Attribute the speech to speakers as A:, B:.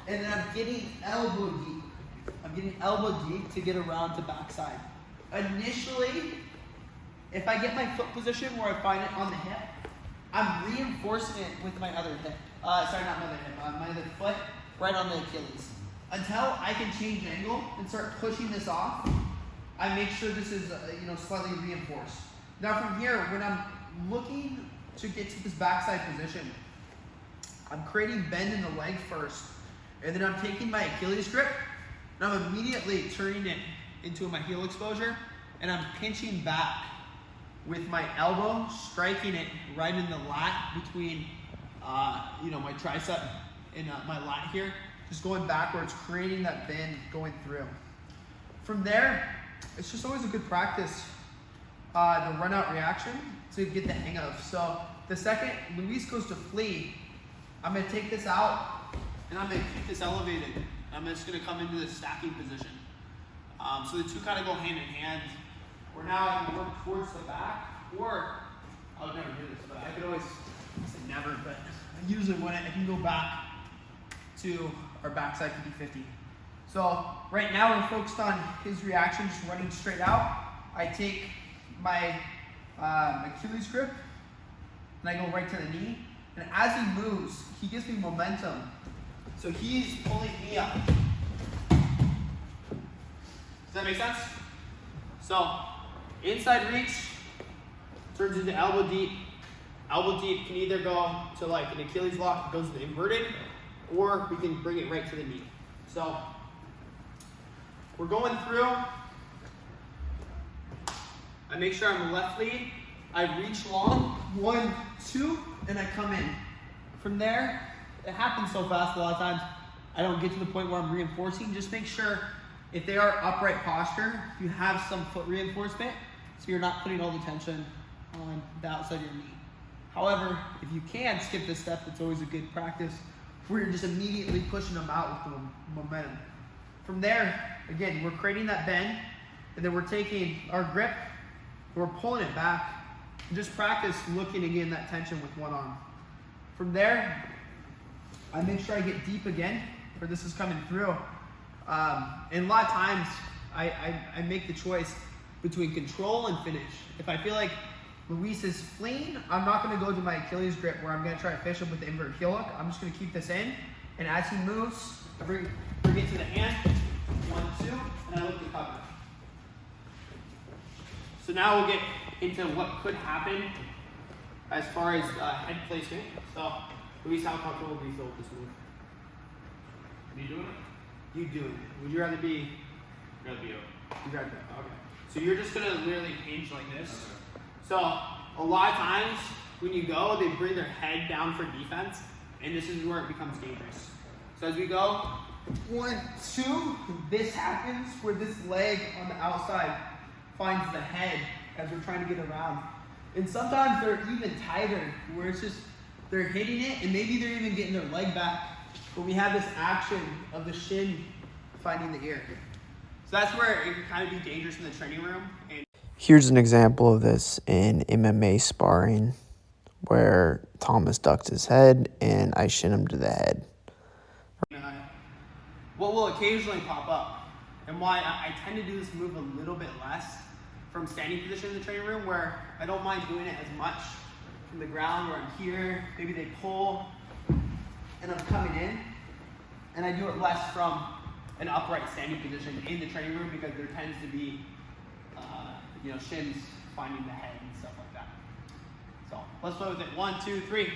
A: and then I'm getting elbow deep. I'm getting elbow deep to get around to backside. Initially, if I get my foot position where I find it on the hip, I'm reinforcing it with my other hip. Sorry, not my other hip, my other foot, right on the Achilles. Until I can change angle and start pushing this off, I make sure this is slightly reinforced. Now from here, when I'm looking to get to this backside position, I'm creating bend in the leg first, and then I'm taking my Achilles grip, and I'm immediately turning it into my heel exposure, and I'm pinching back with my elbow, striking it right in the lat between, my tricep and my lat here, just going backwards, creating that bend going through. From there, it's just always a good practice, the run out reaction to get the hang of. So the second Luis goes to flee, I'm gonna take this out and I'm gonna keep this elevated. I'm just gonna come into this stacking position. So the two kind of go hand in hand. Where now I can work towards the back, or I would never do this, but I could always say never, but I usually when I can go back to our backside 50-50. So right now we're focused on his reaction, just running straight out. I take my Achilles grip and I go right to the knee. And as he moves, he gives me momentum. So he's pulling me up. Does that make sense? So inside reach turns into elbow deep. Elbow deep can either go to like an Achilles lock, it goes to the inverted, or we can bring it right to the knee. So we're going through. I make sure I'm left lead. I reach long, 1, 2, and I come in. From there, it happens so fast a lot of times, I don't get to the point where I'm reinforcing. Just make sure if they are upright posture, you have some foot reinforcement, so you're not putting all the tension on the outside of your knee. However, if you can skip this step, it's always a good practice, where you're just immediately pushing them out with the momentum. From there, again, we're creating that bend, and then we're taking our grip, we're pulling it back, and just practice looking again that tension with one arm. From there, I make sure I get deep again, where this is coming through. And a lot of times, I make the choice between control and finish. If I feel like Luis is fleeing, I'm not gonna go to my Achilles grip where I'm gonna try to fish him with the invert heel hook. I'm just gonna keep this in, and as he moves, I bring it to the hand, 1, 2, and I look to cover. So now we'll get into what could happen as far as head placement. So, Luis, how comfortable do you feel with this move?
B: Me doing it?
A: You doing it. Would you rather be?
B: Rather be up.
A: You'd rather be. Okay. So you're just gonna literally hinge like this.
B: Okay.
A: So a lot of times when you go, they bring their head down for defense, and this is where it becomes dangerous. So as we go, 1, 2, this happens where this leg on the outside finds the head as we're trying to get around. And sometimes they're even tighter, where it's just, they're hitting it, and maybe they're even getting their leg back, but we have this action of the shin finding the ear. So that's where it can kind of be dangerous in the training room. And
C: here's an example of this in MMA sparring, where Thomas ducks his head and I shin him to the head.
A: What will occasionally pop up, and why I tend to do this move a little bit less from standing position in the training room, where I don't mind doing it as much from the ground, where I'm here, maybe they pull, and I'm coming in, and I do it less from an upright standing position in the training room, because there tends to be shins finding the head and stuff like that. So let's play with it. 1, 2, 3.